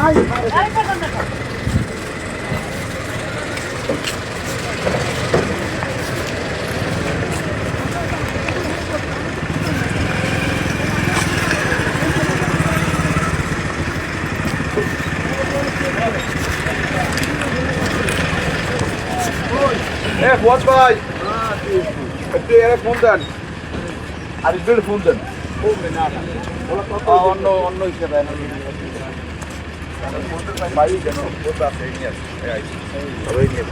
Watch ভাই একটু এর ফোন দেন আর একটু ফোন দেন অন্য অন্য হিসেবে ভাই কেন বলতে আছে নিয়ে সবাই নিয়ে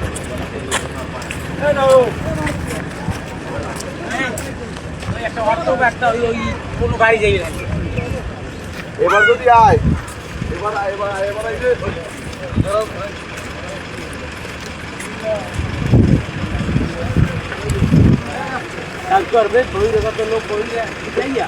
একটা অটো একটা ওই কোনো গাড়ি যাই না এবার যদি আয় এবার এবার এবার এই যে কাজ করবে ধরে কত লোক কইলে যাইয়া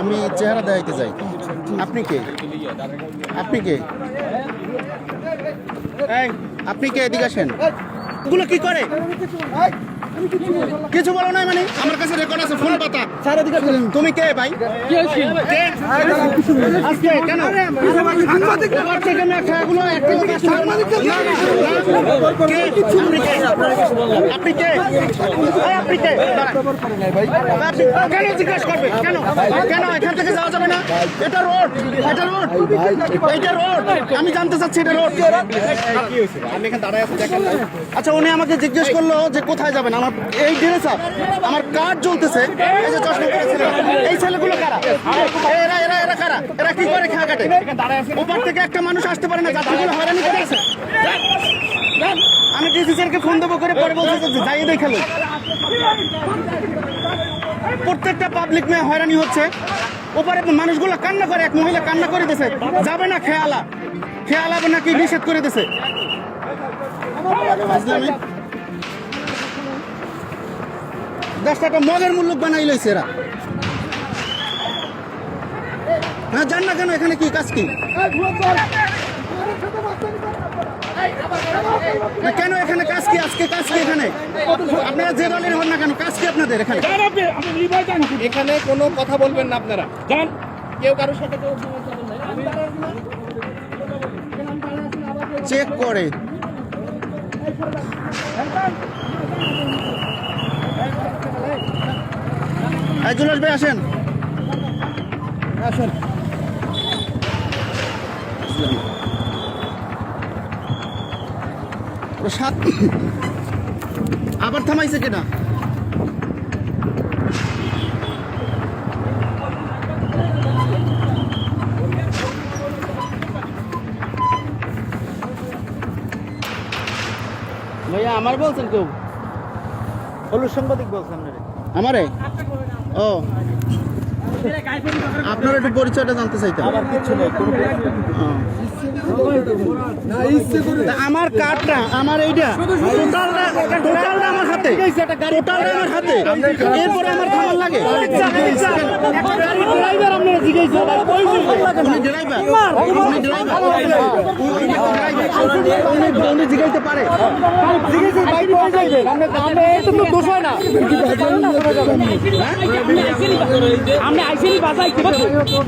আমি চেহারা দেখাইতে চাই। আপনি কে? আপনি কে? আপনি কে? এদিকে আসেন। এগুলো কি করে? কিছু বলো নাই মানে? আমার কাছে রেকর্ড আছে, ফোন পাতা। স্যার এদিকে আসেন। তুমি কে ভাই? কি হইছে? কে? আজকে কেন? সাংবাদিক করছে কেন? এগুলো একটা সাংবাদিক কে? আপনি কে? আপনি কে? কেন জিজ্ঞেস করবে? কেন? কেন এখান থেকে যাওয়া যাবে না? এটা রোড, এটা রোড, এটা রোড। আমি জানতে চাচ্ছি এটা রোড। আমি এখানে দাঁড়ায় আছি দেখেন। আচ্ছা উনি আমাকে জিজ্ঞেস করলো যে কোথায় যাবেন। আমার এই ড্রেস আপ, আমার কার্ড জ্বলতেছে। এই যে চশমা পরে ছেলে, এই ছেলেগুলো কারা? এরা এরা এরা কারা? এরা কি করে খেয়া কাটে? ওপার থেকে একটা মানুষ আসতে পারে না, যাত্রীগুলো হয়রানি করে আছে। আমি ডিসি স্যারকে ফোন দেবো করে পরে বলছে যে যাই দেখালো। প্রত্যেকটা পাবলিক মেয়ে হয়রানি হচ্ছে। ওপারে মানুষগুলো কান্না করে, এক মহিলা কান্না করে দিছে, যাবে না খেয়ালা, খেয়ালা নাকি নিষেধ করে দিছে। দেশটা একটা মগের মূল্য বানাই লইছে এরা। না জান না কেন এখানে কি কাজ কি? কেন এখানে কাজ কি? আজকে কাজ কি এখানে? আপনারা যে দলের হন না কেন, কাজ কি আপনাদের এখানে? এখানে কোনো কথা বলবেন না আপনারা, যান। কেউ কারোর সাথে চেক করে জুলাস ভাই আসেন, আসেন। আবার থামাইছে কেনা? ভাইয়া আমার বলছেন কেউ? হলুদ সাংবাদিক বলছেন আমারে? ও আপনার একটু পরিচয়টা জানতে চাইতাম। আমার কার্ডটা, আমার এইটা টোটালটা আমার হাতে, টোটালটা আমার হাতে। এরপরে আমার থামার লাগে? উনি জিগাইতে পারে?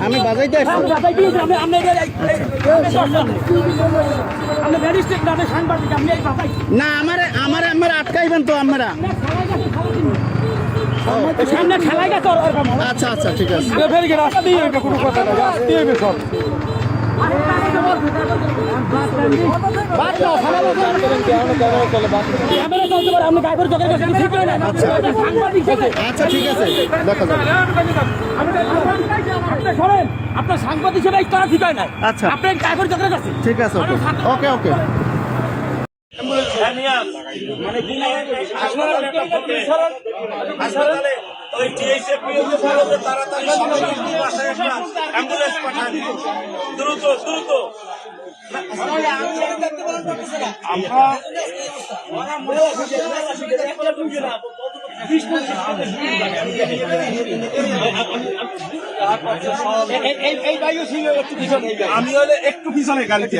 আমি বাজাইতে না, আমার আমার আমার আটকাইবেন তো আপনারা? আচ্ছা আচ্ছা ঠিক আছে। আচ্ছা ঠিক আছে, দেখা যাবে। আপনার সাংবাদিক হিসেবে করা ঠিক হয় না। আচ্ছা আপনি ড্রাইভার জগরে যাচ্ছেন। ঠিক আছে, ওকে ওকে। ওই টিএসএফ তাড়াতাড়ি সবাই বাসায় একটা অ্যাম্বুলেন্স পাঠান, দ্রুত দ্রুত। আমি হলে একটু পিছনে গাড়িতে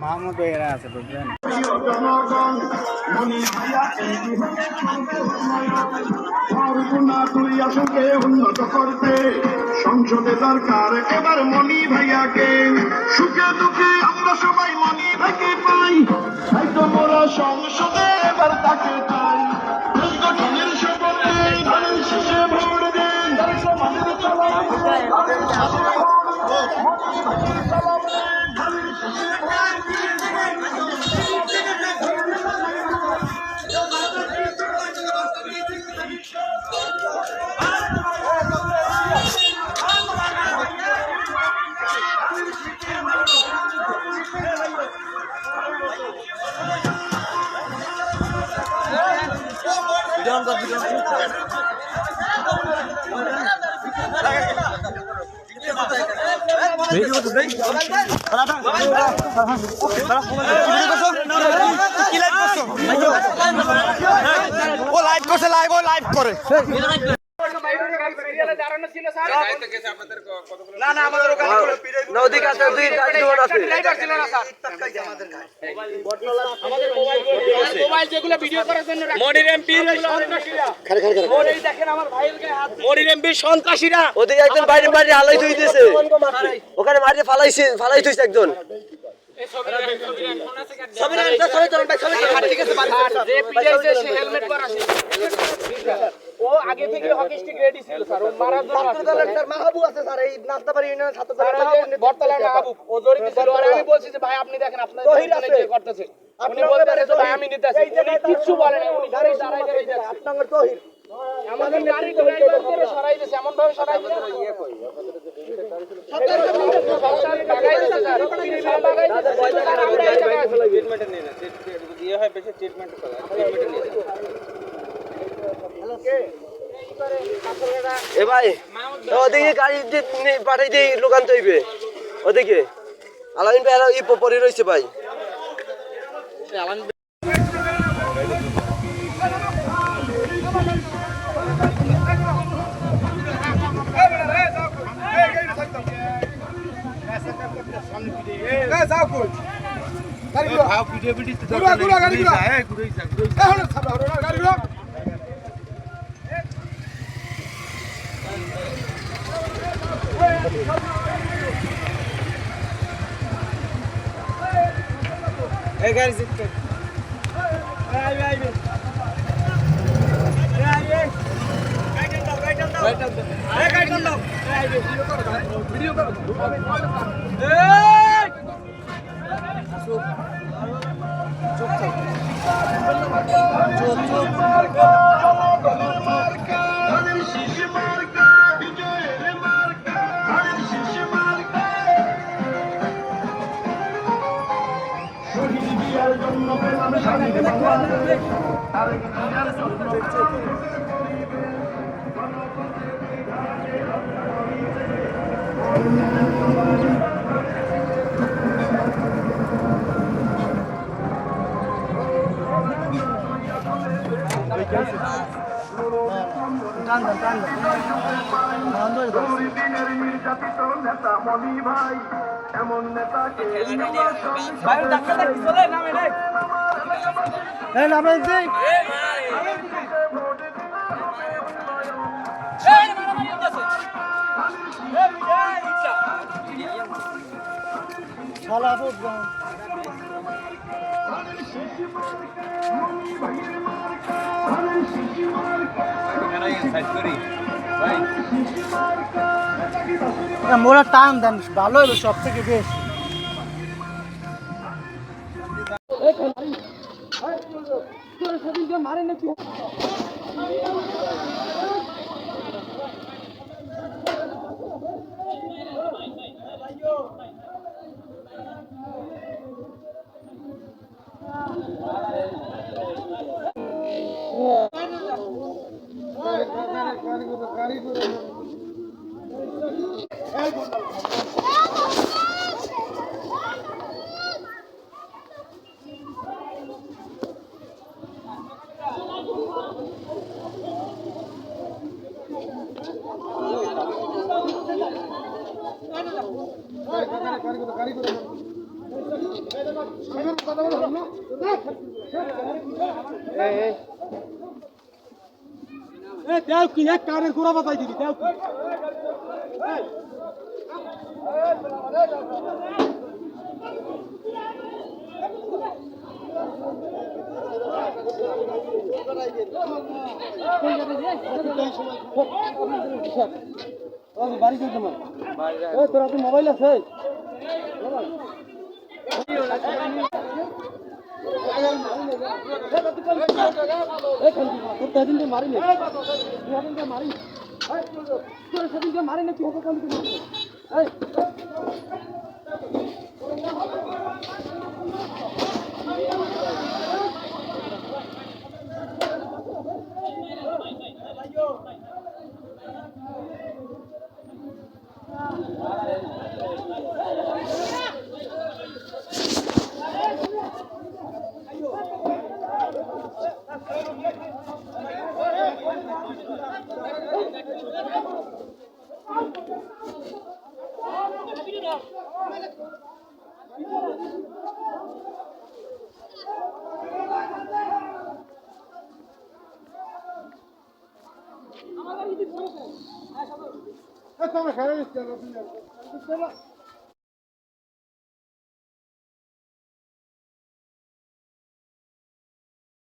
মাহমুদ এরা আছে বুঝলেন। উন্নত করতে সংসদে দরকার এবার মনি ভাইয়াকে, সুখে দুঃখে আমরা সবাই মনি ভাইকে পাই, তাই তো মোরা সংসদে এবার তাকে চাই। দেশ গঠনের শপথে ধানের শীষে ভোট দেন, সমাজের চালাই ও লাইভ করছে, লাইভ করে। সন্ত্রাসীরা ওদিকে একজন বাইরে বাইরে আলাই থই দিয়েছে, ওখানে মারিয়ে ফালাই থইছে একজন। ও আগে থেকে হকি স্টিক রেডি ছিল স্যার, ও মারার জন্য মাহবুব আছে স্যার, এই নাস্তাবাড়ি ইউনিয়ন ছাত্র বর্তলার মাহবুব ও জড়িত ছিল। আর আমি বলছি যে ভাই আপনি দেখেন আপনার কি করতেছে, উনি বলতেছে যে ভাই আমি নিতেছি, উনি কিচ্ছু বলেন না, উনি গাড়ি দাঁড়ায় দিয়েছে। আপনার তহির আমাদের গাড়ি ড্রাইভার করে সরাই দিয়েছে, এমন ভাবে সরাই দিয়েছে সরকার লাগাই দিয়েছে স্যার, সব লাগাই দিয়েছে। স্যার আমরা এই জায়গায় আছি, ট্রিটমেন্ট নিয়ে না, দিয়ে হয় বেশি ট্রিটমেন্ট করা, ট্রিটমেন্ট নিয়ে এ ভাই ওদিকে গাড়ি পাঠাই দিয়ে লোকান তৈবে, ওদিকে আলামিন ভাই আর ই পরে রয়েছে ভাই। দিনের নির্যাতিত নেতা মনি ভাই এমন নেতাকে মোরা টান দেন ভালো হইলো সব থেকে বেশি। তোরা তো মোবাইল আছে তোমরা খেলা দিচ্ছ